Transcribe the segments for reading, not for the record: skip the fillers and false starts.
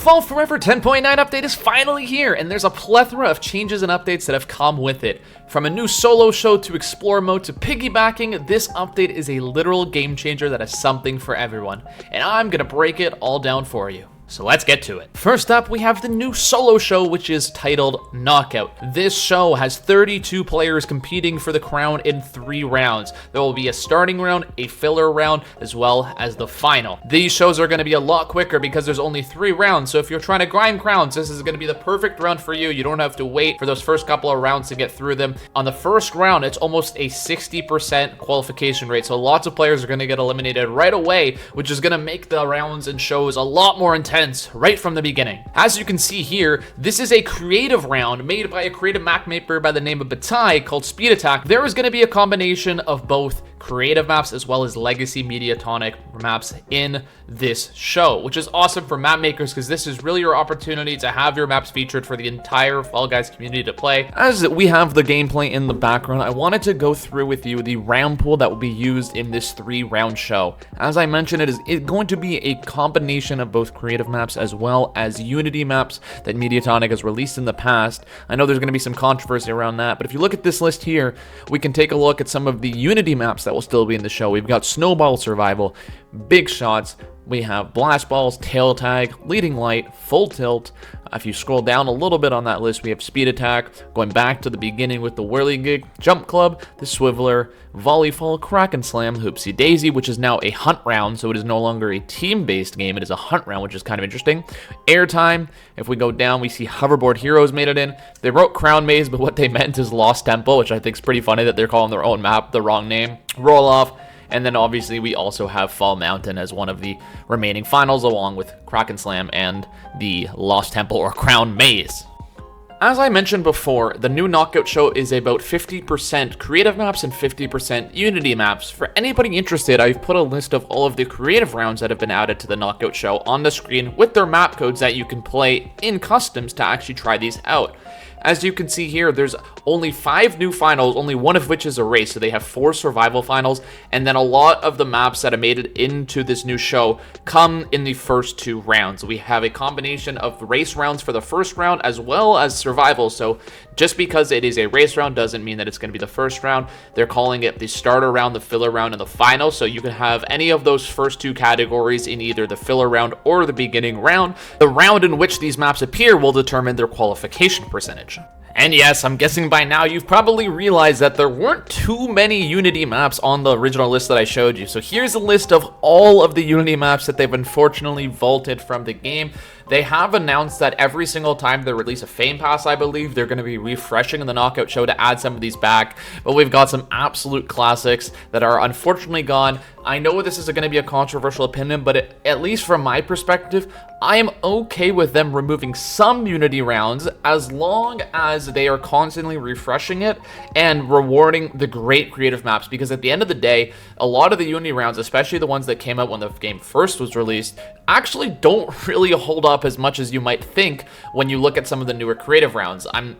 Fall Forever 10.9 update is finally here, and there's a plethora of changes and updates that have come with it. From a new solo show to explore mode to piggybacking, this update is a literal game changer that has something for everyone. And I'm gonna break it all down for you. So let's get to it. First up, we have the new solo show, which is titled Knockout. This show has 32 players competing for the crown in 3 rounds. There will be a starting round, a filler round, as well as the final. These shows are going to be a lot quicker because there's only 3 rounds, so if you're trying to grind crowns, this is going to be the perfect round for you. You don't have to wait for those first couple of rounds to get through them. On the first round, it's almost a 60% qualification rate, so lots of players are going to get eliminated right away, which is going to make the rounds and shows a lot more intense right from the beginning. As you can see here, this is a creative round made by a creative map maker by the name of Bataille called Speed Attack. There is going to be a combination of both creative maps as well as legacy Mediatonic maps in this show, which is awesome for map makers because this is really your opportunity to have your maps featured for the entire Fall Guys community to play. As we have the gameplay in the background, I wanted to go through with you the round pool that will be used in this 3-round show. As I mentioned, it is going to be a combination of both creative maps as well as Unity maps that Mediatonic has released in the past. I know there's going to be some controversy around that, but if you look at this list here, we can take a look at some of the Unity maps that will still be in the show. We've got Snowball Survival, Big Shots, we have Blast Balls, Tail Tag, Leading Light, Full Tilt. If you scroll down a little bit on that list, we have Speed Attack, going back to the beginning with the Whirligig, Jump Club, the Swiveler, Volley Fall, Crack and Slam, Hoopsie Daisy, which is now a hunt round, so it is no longer a team-based game, it is a hunt round, which is kind of interesting. Airtime, if we go down, we see Hoverboard Heroes made it in. They wrote Crown Maze, but what they meant is Lost Temple, which I think is pretty funny that they're calling their own map the wrong name. Roll Off. And then obviously we also have Fall Mountain as one of the remaining finals, along with Kraken Slam and the Lost Temple or Crown Maze. As I mentioned before, the new Knockout show is about 50% creative maps and 50% Unity maps. For anybody interested, I've put a list of all of the creative rounds that have been added to the Knockout show on the screen with their map codes that you can play in customs to actually try these out. As you can see here, there's only 5 new finals, only one of which is a race, so they have 4 survival finals, and then a lot of the maps that have made it into this new show come in the first 2 rounds. We have a combination of race rounds for the first round as well as survival, so just because it is a race round doesn't mean that it's going to be the first round. They're calling it the starter round, the filler round, and the final, so you can have any of those first 2 categories in either the filler round or the beginning round. The round in which these maps appear will determine their qualification percentage. And yes, I'm guessing by now you've probably realized that there weren't too many Unity maps on the original list that I showed you. So here's a list of all of the Unity maps that they've unfortunately vaulted from the game. They have announced that every single time they release a Fame Pass, I believe, they're going to be refreshing in the Knockout show to add some of these back. But we've got some absolute classics that are unfortunately gone. I know this is going to be a controversial opinion, but at least from my perspective, I am okay with them removing some Unity rounds as long as they are constantly refreshing it and rewarding the great creative maps. Because at the end of the day, a lot of the Unity rounds, especially the ones that came out when the game first was released, actually don't really hold up as much as you might think when you look at some of the newer creative rounds. I'm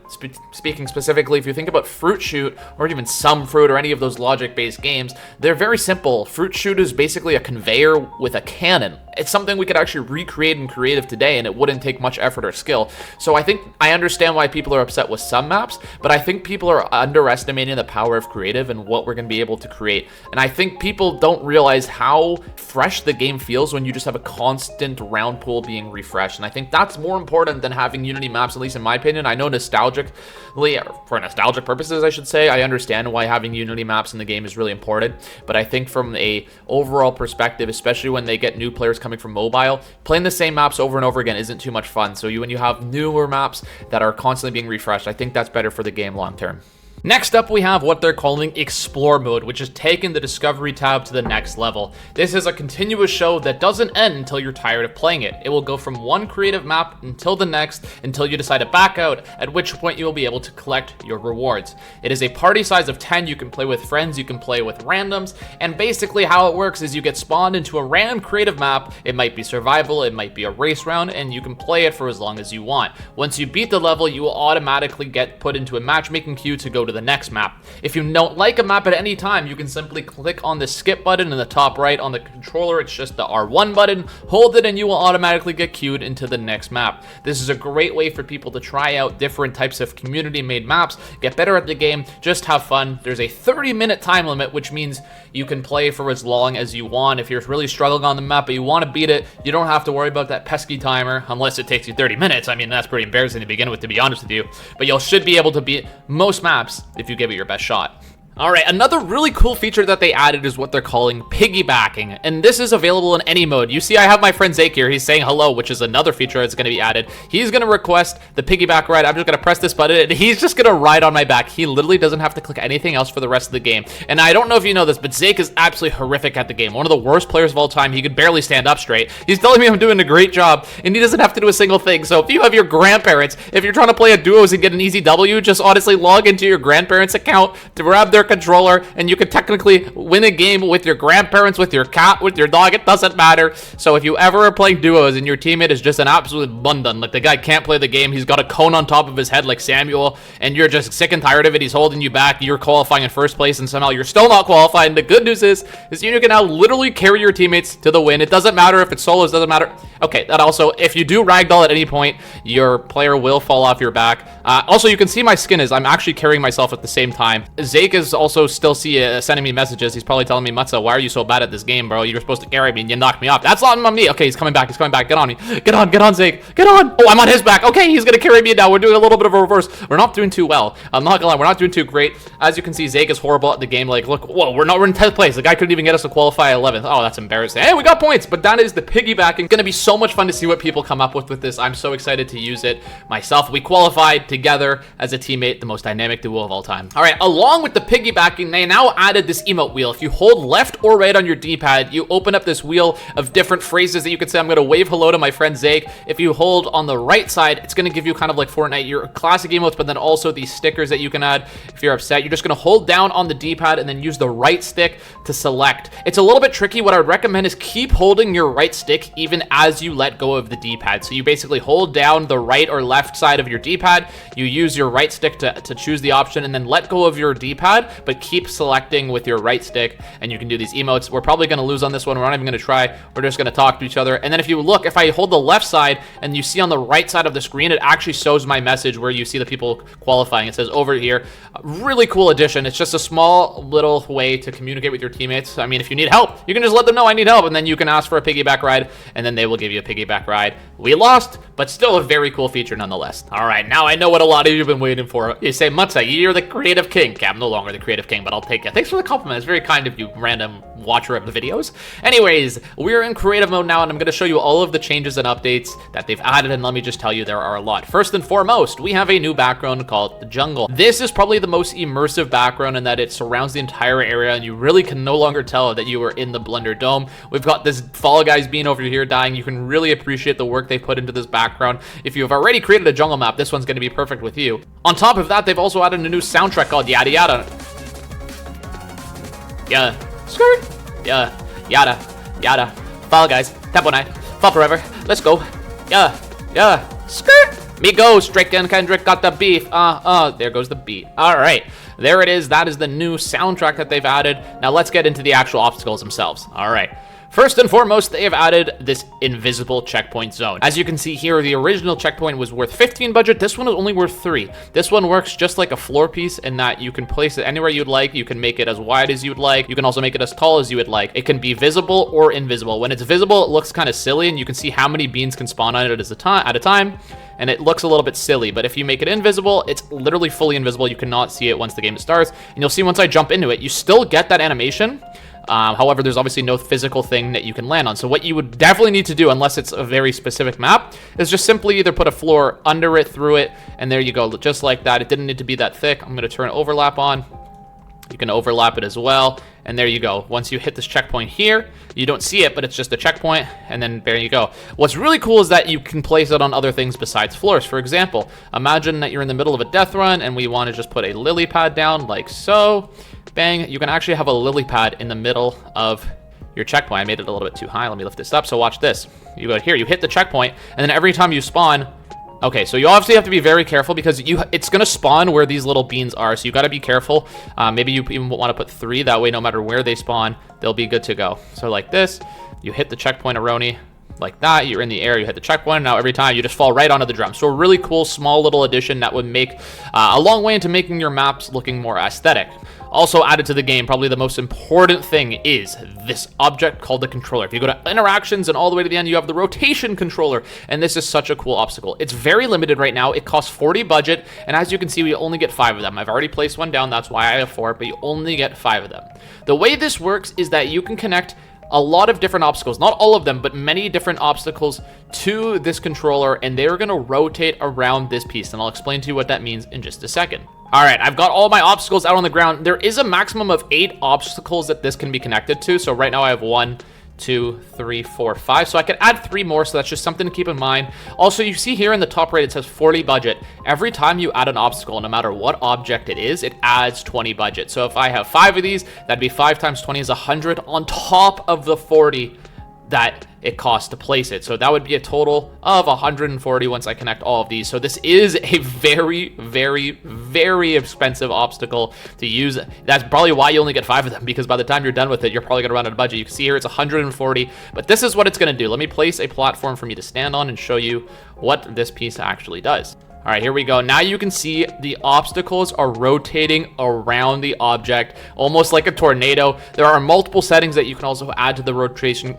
speaking specifically, if you think about Fruit Shoot or even Some Fruit or any of those logic-based games, they're very simple. Fruit Shoot is basically a conveyor with a cannon. It's something we could actually recreate in creative today, and it wouldn't take much effort or skill. So I think I understand why people are upset with some maps, but I think people are underestimating the power of creative and what we're going to be able to create. And I think people don't realize how fresh the game feels when you just have a constant round pool being refreshed. And I think that's more important than having Unity maps, at least in my opinion. I know nostalgically, for nostalgic purposes, I should say, I understand why having Unity maps in the game is really important. But I think from a overall perspective, especially when they get new players coming from mobile, playing the same maps over and over again isn't too much fun. So when you have newer maps that are constantly being refreshed, I think that's better for the game long term. Next up, we have what they're calling Explore Mode, which has taken the Discovery tab to the next level. This is a continuous show that doesn't end until you're tired of playing it. It will go from one creative map until the next, until you decide to back out, at which point you will be able to collect your rewards. It is a party size of 10. You can play with friends, you can play with randoms, and basically how it works is you get spawned into a random creative map. It might be survival, it might be a race round, and you can play it for as long as you want. Once you beat the level, you will automatically get put into a matchmaking queue to go to the next map. If you don't like a map at any time, you can simply click on the skip button in the top right on the controller. It's just the R1 button, hold it, and you will automatically get queued into the next map. This is a great way for people to try out different types of community-made maps, get better at the game, just have fun. There's a 30-minute time limit, which means you can play for as long as you want. If you're really struggling on the map but you want to beat it, you don't have to worry about that pesky timer, unless it takes you 30 minutes. I mean, that's pretty embarrassing to begin with, to be honest with you. But you should be able to beat most maps if you give it your best shot. All right, another really cool feature that they added is what they're calling piggybacking, and this is available in any mode. You see I have my friend Zake here. He's saying hello, which is another feature that's going to be added. He's going to request the piggyback ride. I'm just going to press this button, and he's just going to ride on my back. He literally doesn't have to click anything else for the rest of the game. And I don't know if you know this, but Zake is absolutely horrific at the game. One of the worst players of all time. He could barely stand up straight. He's telling me I'm doing a great job, and he doesn't have to do a single thing. So if you have your grandparents, if you're trying to play a duos and get an easy W, just honestly log into your grandparents' account to grab their controller, and you can technically win a game with your grandparents, with your cat, with your dog. It doesn't matter. So if you ever are playing duos and your teammate is just an absolute bundun, like the guy can't play the game, he's got a cone on top of his head like Samuel, and you're just sick and tired of it, he's holding you back, you're qualifying in first place, and somehow you're still not qualifying. The good news is you can now literally carry your teammates to the win. It doesn't matter if it's solos, doesn't matter. Okay, that also, if you do ragdoll at any point, your player will fall off your back. Also, you can see my skin is, I'm actually carrying myself at the same time. Zake is also still sending me messages. He's probably telling me, Mutza, why are you so bad at this game, bro? You were supposed to carry me and you knocked me off. That's not on me. Okay, he's coming back. He's coming back. Get on me. Get on, Zake. Get on. Oh, I'm on his back. Okay, he's gonna carry me now. We're doing a little bit of a reverse. We're not doing too well. I'm not gonna lie. We're not doing too great. As you can see, Zake is horrible at the game. Like, look, whoa, we're in 10th place. The guy couldn't even get us to qualify 11th. Oh, that's embarrassing. Hey, we got points, but that is the piggybacking. Gonna be so much fun to see what people come up with this. I'm so excited to use it myself. We qualified together as a teammate, the most dynamic duo of all time. All right, along with the piggybacking, they now added this emote wheel. If you hold left or right on your D-pad, you open up this wheel of different phrases that you can say. I'm going to wave hello to my friend Zake. If you hold on the right side, it's going to give you kind of like Fortnite, your classic emotes, but then also these stickers that you can add. If you're upset, you're just going to hold down on the D-pad and then use the right stick to select. It's a little bit tricky. What I would recommend is keep holding your right stick even as you let go of the D-pad. So you basically hold down the right or left side of your D-pad, you use your right stick to choose the option, and then let go of your D-pad, but keep selecting with your right stick, and you can do these emotes. We're probably going to lose on this one. We're not even going to try. We're just going to talk to each other. And then if you look, if I hold the left side and you see on the right side of the screen, it actually shows my message where you see the people qualifying. It says over here. Really cool addition. It's just a small little way to communicate with your teammates. I mean, if you need help, you can just let them know I need help, and then you can ask for a piggyback ride, and then they will give you a piggyback ride. We lost, but still a very cool feature nonetheless. All right, now I know what a lot of you have been waiting for. You say, Mutza, you're the creative king. Okay, I'm no longer the creative king, but I'll take it. Thanks for the compliment. It's very kind of you, random watcher of the videos. Anyways, we're in creative mode now, and I'm going to show you all of the changes and updates that they've added, and let me just tell you, there are a lot. First and foremost, we have a new background called the jungle. This is probably the most immersive background in that it surrounds the entire area, and you really can no longer tell that you are in the Blender Dome. We've got this Fall Guys being over here dying. You can really appreciate the work they put into this background. If you've already created a jungle map, this one's going to be perfect with you. On top of that, they've also added a new soundtrack called Yada Yada. Yeah, skirt. Yeah, yada, yada. Fall Guys, Tempo 9, Fall Forever. Let's go. Yeah, skirt. Me go, Drake and Kendrick got the beef. There goes the beat. All right, there it is. That is the new soundtrack that they've added. Now let's get into the actual obstacles themselves. All right. First and foremost, they have added this invisible checkpoint zone. As you can see here, the original checkpoint was worth 15 budget. This one is only worth 3. This one works just like a floor piece in that you can place it anywhere you'd like. You can make it as wide as you'd like. You can also make it as tall as you would like. It can be visible or invisible. When it's visible, it looks kind of silly, and you can see how many beans can spawn on it at a time. And it looks a little bit silly, but if you make it invisible, it's literally fully invisible. You cannot see it once the game starts. And you'll see once I jump into it, you still get that animation. However, there's obviously no physical thing that you can land on. So what you would definitely need to do, unless it's a very specific map, is just simply either put a floor under it, through it, and there you go, just like that. It didn't need to be that thick. I'm going to turn overlap on. You can overlap it as well, and there you go. Once you hit this checkpoint here, you don't see it, but it's just a checkpoint, and then there you go. What's really cool is that you can place it on other things besides floors. For example, imagine that you're in the middle of a death run, and we want to just put a lily pad down like so. Bang, you can actually have a lily pad in the middle of your checkpoint. I made it a little bit too high. Let me lift this up. So watch this. You go here, you hit the checkpoint, and then every time you spawn, Okay, so you obviously have to be very careful because it's going to spawn where these little beans are, so you got to be careful. Maybe you even want to put 3, that way no matter where they spawn, they'll be good to go. So like this, you hit the checkpoint Aroni, like that, you're in the air, you hit the checkpoint, now every time you just fall right onto the drum. So a really cool small little addition that would make a long way into making your maps looking more aesthetic. Also added to the game, probably the most important thing is this object called the controller. If you go to interactions and all the way to the end, you have the rotation controller, and this is such a cool obstacle. It's very limited right now. It costs 40 budget, and as you can see, we only get 5 of them. I've already placed one down, that's why I have 4, but you only get 5 of them. The way this works is that you can connect a lot of different obstacles, not all of them, but many different obstacles to this controller, and they're going to rotate around this piece, and I'll explain to you what that means in just a second. All right, I've got all my obstacles out on the ground. There is a maximum of 8 obstacles that this can be connected to, so right now I have 1, 2, 3, 4, 5. So I could add 3 more, so that's just something to keep in mind. Also, you see here in the top right, it says 40 budget. Every time you add an obstacle, no matter what object it is, it adds 20 budget. So if I have 5 of these, that'd be 5 times 20 is 100 on top of the 40 that it costs to place it. So that would be a total of 140 once I connect all of these. So this is a very, very, very expensive obstacle to use. That's probably why you only get 5 of them, because by the time you're done with it, you're probably gonna run out of budget. You can see here it's 140, but this is what it's gonna do. Let me place a platform for me to stand on and show you what this piece actually does. All right, here we go. Now you can see the obstacles are rotating around the object, almost like a tornado. There are multiple settings that you can also add to the rotation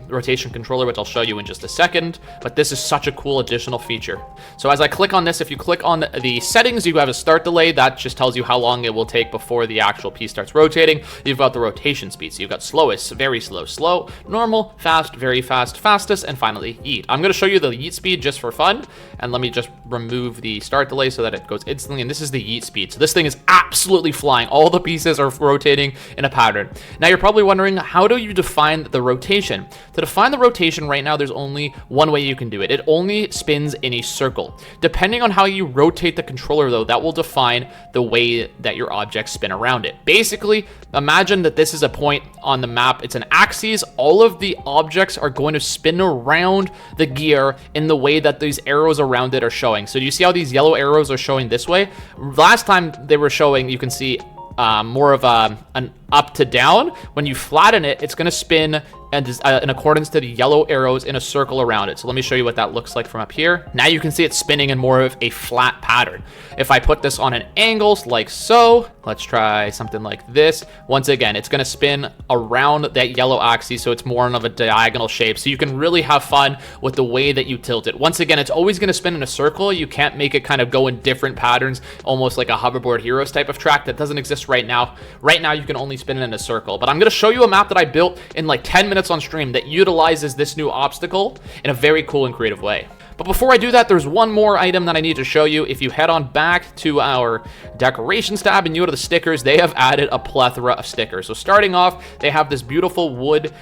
controller, which I'll show you in just a second, but this is such a cool additional feature. So as I click on this, if you click on the settings, you have a start delay. That just tells you how long it will take before the actual piece starts rotating. You've got the rotation speed. So you've got slowest, very slow, slow, normal, fast, very fast, fastest, and finally yeet. I'm gonna show you the yeet speed just for fun, and let me just remove the start delay so that it goes instantly, and this is the yeet speed. So this thing is absolutely flying. All the pieces are rotating in a pattern. Now you're probably wondering, how do you define the rotation? To define the rotation right now, there's only one way you can do it. It only spins in a circle. Depending on how you rotate the controller though, that will define the way that your objects spin around it. Basically, imagine that this is a point on the map. It's an axis. All of the objects are going to spin around the gear in the way that these arrows around it are showing. So do you see how these yellow arrows are showing this way? Last time they were showing, you can see more of an up to down. When you flatten it, it's going to spin and in accordance to the yellow arrows in a circle around it. So let me show you what that looks like from up here. Now you can see it's spinning in more of a flat pattern. If I put this on an angle like so, let's try something like this. Once again, it's going to spin around that yellow axis, so it's more of a diagonal shape. So you can really have fun with the way that you tilt it. Once again, it's always going to spin in a circle. You can't make it kind of go in different patterns, almost like a Hoverboard Heroes type of track that doesn't exist right now. Right now, you can only spin it in a circle. But I'm going to show you a map that I built in like 10 minutes on stream that utilizes this new obstacle in a very cool and creative way. But before I do that, there's one more item that I need to show you. If you head on back to our decorations tab and you go to the stickers, they have added a plethora of stickers. So starting off, they have this beautiful wood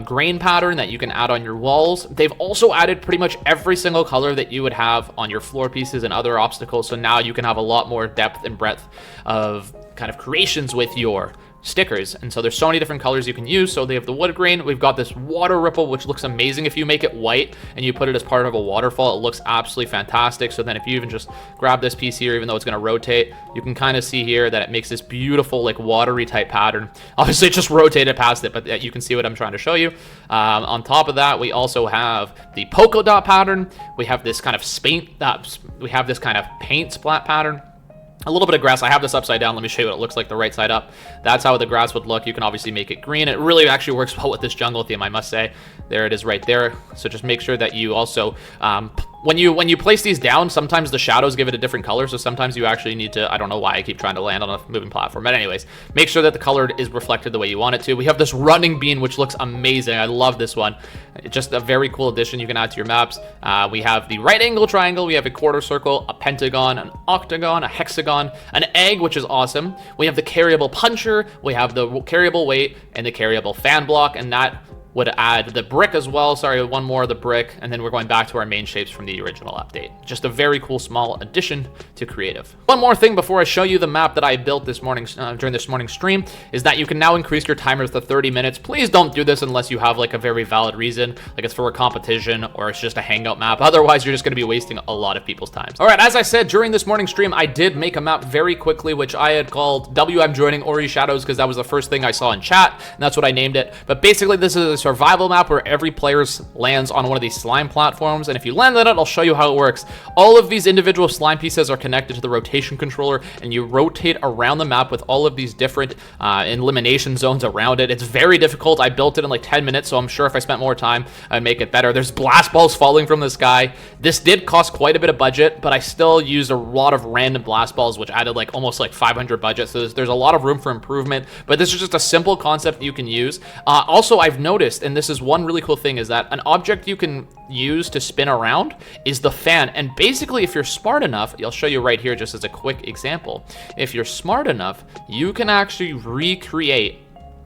grain pattern that you can add on your walls. They've also added pretty much every single color that you would have on your floor pieces and other obstacles. So now you can have a lot more depth and breadth of kind of creations with your stickers. And so there's so many different colors you can use. So they have the wood grain. We've got this water ripple, which looks amazing. If you make it white and you put it as part of a waterfall, it looks absolutely fantastic. So then if you even just grab this piece here, even though it's going to rotate, you can kind of see here that it makes this beautiful like watery type pattern. Obviously it just rotated past it, but you can see what I'm trying to show you. On top of that, we also have the polka dot pattern. We have this kind of paint splat pattern. A little bit of grass. I have this upside down. Let me show you what it looks like the right side up. That's how the grass would look. You can obviously make it green. It really actually works well with this jungle theme, I must say. There it is right there. So just make sure that you also, when you place these down, sometimes the shadows give it a different color. So sometimes you actually need to, I don't know why I keep trying to land on a moving platform. But anyways, make sure that the color is reflected the way you want it to. We have this running bean, which looks amazing. I love this one. It's just a very cool addition you can add to your maps. We have the right angle triangle. We have a quarter circle, a pentagon, an octagon, a hexagon, an egg, which is awesome. We have the carryable puncher. We have the carryable weight and the carryable fan block. And that would add the brick as well. Sorry, one more of the brick, and then we're going back to our main shapes from the original update. Just a very cool small addition to creative. One more thing before I show you the map that I built this morning during this morning's stream is that you can now increase your timers to 30 minutes. Please don't do this unless you have like a very valid reason, like it's for a competition or it's just a hangout map. Otherwise, you're just going to be wasting a lot of people's time. All right, as I said during this morning stream, I did make a map very quickly, which I had called WM Joining Ori Shadows because that was the first thing I saw in chat, and that's what I named it. But basically, this is a survival map where every player lands on one of these slime platforms, and if you land on it, I'll show you how it works. All of these individual slime pieces are connected to the rotation controller, and you rotate around the map with all of these different elimination zones around it. It's very difficult. I built it in like 10 minutes, so I'm sure if I spent more time, I'd make it better. There's blast balls falling from the sky. This did cost quite a bit of budget, but I still used a lot of random blast balls, which added like almost like 500 budget, so there's a lot of room for improvement, but this is just a simple concept that you can use. Also, I've noticed, and this is one really cool thing, is that an object you can use to spin around is the fan. And basically, if you're smart enough, I'll show you right here just as a quick example. If you're smart enough, you can actually recreate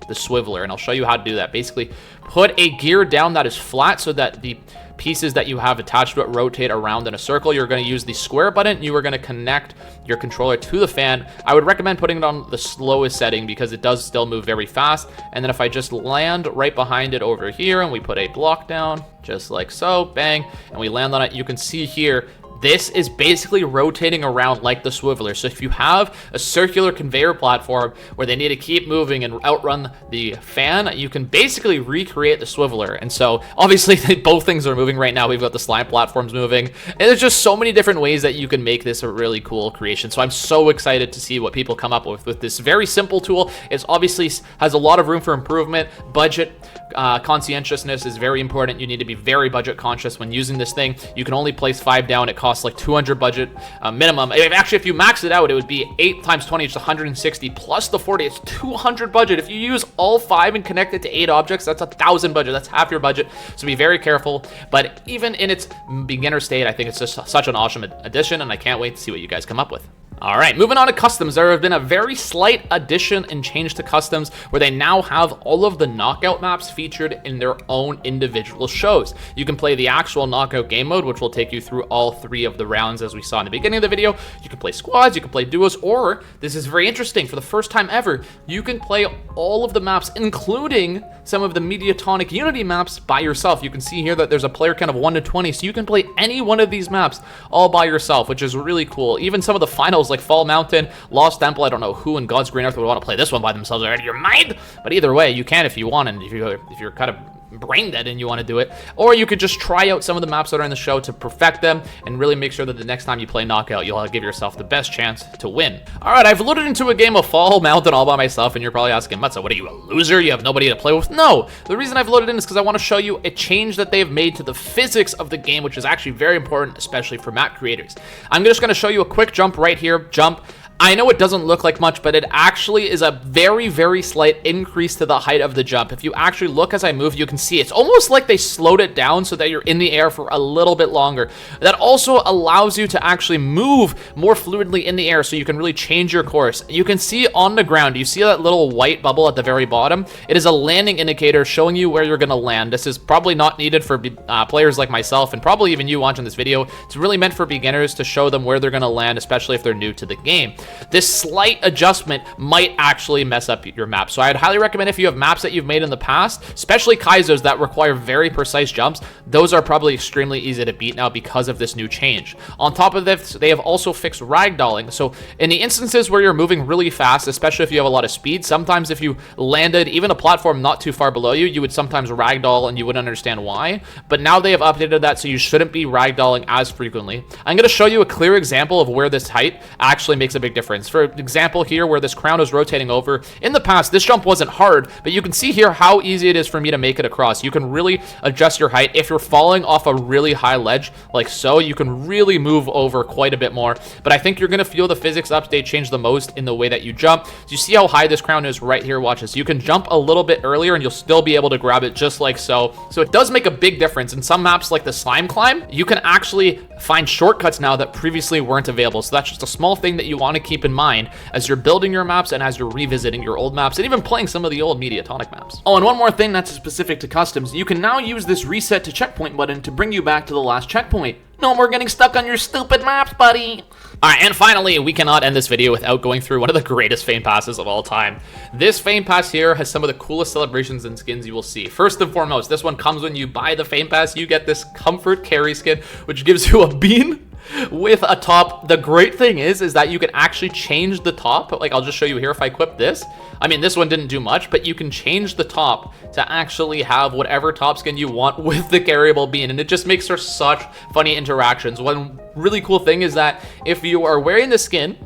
the swiveler, and I'll show you how to do that. Basically, put a gear down that is flat so that the pieces that you have attached to it rotate around in a circle. You're going to use the square button. You are going to connect your controller to the fan. I would recommend putting it on the slowest setting because it does still move very fast. And then if I just land right behind it over here and we put a block down just like so, bang, and we land on it, you can see here this is basically rotating around like the swiveler. So if you have a circular conveyor platform where they need to keep moving and outrun the fan, you can basically recreate the swiveler. And so obviously both things are moving right now. We've got the slime platforms moving, and there's just so many different ways that you can make this a really cool creation. So I'm so excited to see what people come up with this very simple tool. It's obviously has a lot of room for improvement. Budget conscientiousness is very important. You need to be very budget conscious when using this thing. You can only place 5 down. It costs like 200 budget minimum. Actually, if you max it out, it would be 8 times 20, it's 160 plus the 40. It's 200 budget. If you use all 5 and connect it to 8 objects, that's 1,000 budget. That's half your budget. So be very careful. But even in its beginner state, I think it's just such an awesome addition, and I can't wait to see what you guys come up with. All right, moving on to customs. There have been a very slight addition and change to customs where they now have all of the knockout maps featured in their own individual shows. You can play the actual knockout game mode, which will take you through all 3 of the rounds as we saw in the beginning of the video. You can play squads, you can play duos, or this is very interesting, for the first time ever, you can play all of the maps, including some of the Mediatonic Unity maps by yourself. You can see here that there's a player count of 1 to 20, so you can play any one of these maps all by yourself, which is really cool. Even some of the finals like Fall Mountain, Lost Temple, I don't know who in God's green earth would want to play this one by themselves. Are out of your mind? But either way, you can if you want, and if you're kind of brain dead and you want to do it, or you could just try out some of the maps that are in the show to perfect them and really make sure that the next time you play knockout, you'll give yourself the best chance to win. All right, I've loaded into a game of Fall Mountain all by myself, and you're probably asking, Mutza, what are you, a loser? You have nobody to play with? No, the reason I've loaded in is because I want to show you a change that they've made to the physics of the game, which is actually very important, especially for map creators. I'm just going to show you a quick jump right here. Jump. I know it doesn't look like much, but it actually is a very, very slight increase to the height of the jump. If you actually look as I move, you can see it's almost like they slowed it down so that you're in the air for a little bit longer. That also allows you to actually move more fluidly in the air so you can really change your course. You can see on the ground, you see that little white bubble at the very bottom? It is a landing indicator showing you where you're going to land. This is probably not needed for players like myself and probably even you watching this video. It's really meant for beginners to show them where they're going to land, especially if they're new to the game. This slight adjustment might actually mess up your map. So I'd highly recommend if you have maps that you've made in the past, especially Kaizos that require very precise jumps, those are probably extremely easy to beat now because of this new change. On top of this, they have also fixed ragdolling. So in the instances where you're moving really fast, especially if you have a lot of speed, sometimes if you landed even a platform not too far below you, you would sometimes ragdoll and you wouldn't understand why. But now they have updated that so you shouldn't be ragdolling as frequently. I'm going to show you a clear example of where this height actually makes a big difference. For example here where this crown is rotating over, in the past this jump wasn't hard, but you can see here how easy it is for me to make it across. You can really adjust your height. If you're falling off a really high ledge like so, you can really move over quite a bit more. But I think you're going to feel the physics update change the most in the way that you jump. So you see how high this crown is right here, watch this. You can jump a little bit earlier and you'll still be able to grab it just like so. So it does make a big difference. In some maps like the slime climb, you can actually find shortcuts now that previously weren't available. So that's just a small thing that you want to keep in mind as you're building your maps and as you're revisiting your old maps and even playing some of the old Mediatonic maps. Oh, and one more thing that's specific to customs, you can now use this reset to checkpoint button to bring you back to the last checkpoint. No more getting stuck on your stupid maps, buddy. All right, and finally, we cannot end this video without going through one of the greatest Fame Passes of all time. This Fame Pass here has some of the coolest celebrations and skins you will see. First and foremost, this one comes when you buy the Fame Pass. You get this Comfort Carry skin, which gives you a bean with a top. The great thing is that you can actually change the top. Like, I'll just show you here if I equip this. I mean, this one didn't do much, but you can change the top to actually have whatever top skin you want with the carryable bean, and it just makes for such funny interactions. One really cool thing is that if you are wearing the skin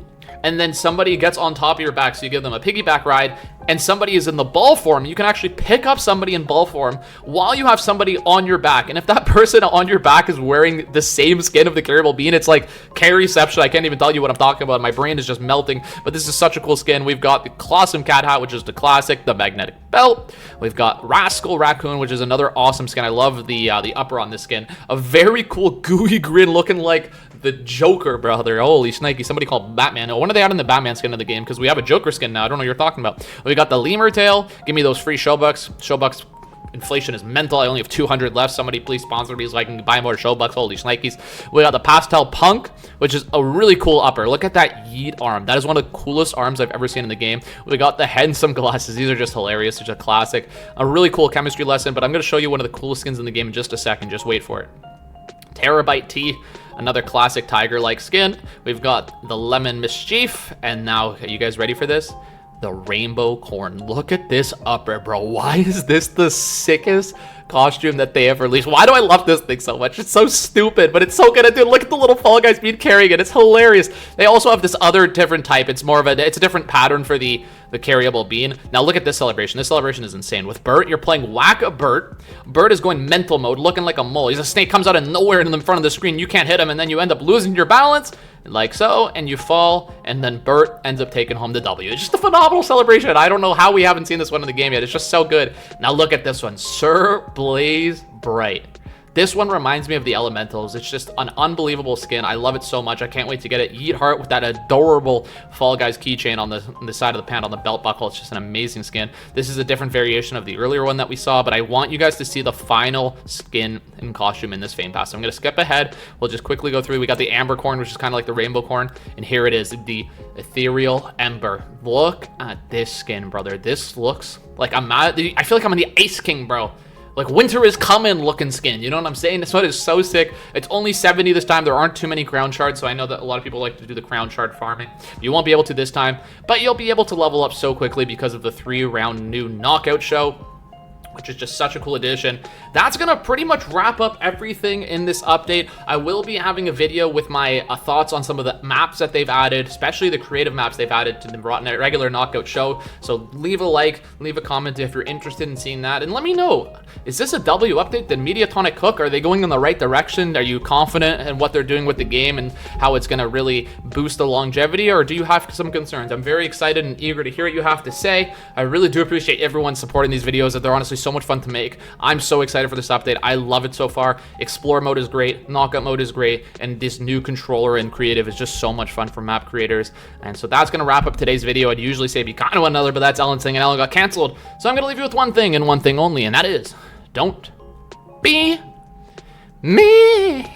and then somebody gets on top of your back, so you give them a piggyback ride, and somebody is in the ball form, you can actually pick up somebody in ball form while you have somebody on your back. And if that person on your back is wearing the same skin of the carryable bean, it's like carryception. I can't even tell you what I'm talking about. My brain is just melting, but this is such a cool skin. We've got the Colossum Cat Hat, which is the classic, the magnetic belt. We've got Rascal Raccoon, which is another awesome skin. I love the upper on this skin. A very cool gooey grin looking like the Joker, brother. Holy shnikey, somebody called Batman. Oh, when are they adding the Batman skin in the game? Because we have a Joker skin now. I don't know what you're talking about. We got the Lemur Tail. Give me those free Showbucks. Showbucks inflation is mental. I only have 200 left. Somebody please sponsor me so I can buy more Showbucks. Holy shnikes. We got the Pastel Punk, which is a really cool upper. Look at that yeet arm. That is one of the coolest arms I've ever seen in the game. We got the Handsome Glasses. These are just hilarious. Such a classic. A really cool chemistry lesson, but I'm going to show you one of the coolest skins in the game in just a second. Just wait for it. Terabyte T, another classic tiger-like skin. We've got the Lemon Mischief, and now, are you guys ready for this? The Rainbow Corn. Look at this upper, bro. Why is this the sickest costume that they have released? Why do I love this thing so much? It's so stupid, but it's so good. Dude, look at the little Fall Guys being carrying it. It's hilarious. They also have this other different type. It's more of it's a different pattern for the carryable bean. Now look at this celebration. This celebration is insane. With Bert, you're playing Whack-A-Bert. Bert is going mental mode, looking like a mole. He's a snake, comes out of nowhere in the front of the screen. You can't hit him, and then you end up losing your balance, like so, and you fall, and then Bert ends up taking home the W. It's just a phenomenal celebration. I don't know how we haven't seen this one in the game yet. It's just so good. Now look at this one. Sir Blaze Bright. This one reminds me of the Elementals. It's just an unbelievable skin. I love it so much. I can't wait to get it. Yeet Heart with that adorable Fall Guys keychain on the side of the pant on the belt buckle. It's just an amazing skin. This is a different variation of the earlier one that we saw, but I want you guys to see the final skin and costume in this Fame Pass. So I'm going to skip ahead. We'll just quickly go through. We got the Amber Corn, which is kind of like the Rainbow Corn, and here it is, the Ethereal Ember. Look at this skin, brother. This looks like I feel like I'm in the Ice King, bro. Like winter is coming looking skin, you know what I'm saying? This one is so sick. It's only 70 this time. There aren't too many crown shards, so I know that a lot of people like to do the crown shard farming. You won't be able to this time, but you'll be able to level up so quickly because of the 3-round new knockout show, which is just such a cool addition. That's gonna pretty much wrap up everything in this update. I will be having a video with my thoughts on some of the maps that they've added, especially the creative maps they've added to the regular knockout show. So leave a like, leave a comment if you're interested in seeing that, and let me know, is this a W update? Did Mediatonic cook? Are they going in the right direction? Are you confident in what they're doing with the game and how it's gonna really boost the longevity, or do you have some concerns? I'm very excited and eager to hear what you have to say. I really do appreciate everyone supporting these videos. They're honestly so much fun to make. I'm so excited for this update. I love it so far. Explore mode is great, knockout mode is great, and this new controller and creative is just so much fun for map creators. And so that's gonna wrap up today's video. I'd usually say be kind to one another, but that's Ellen's thing, and Ellen got canceled. So I'm gonna leave you with one thing and one thing only, and that is, don't be mean.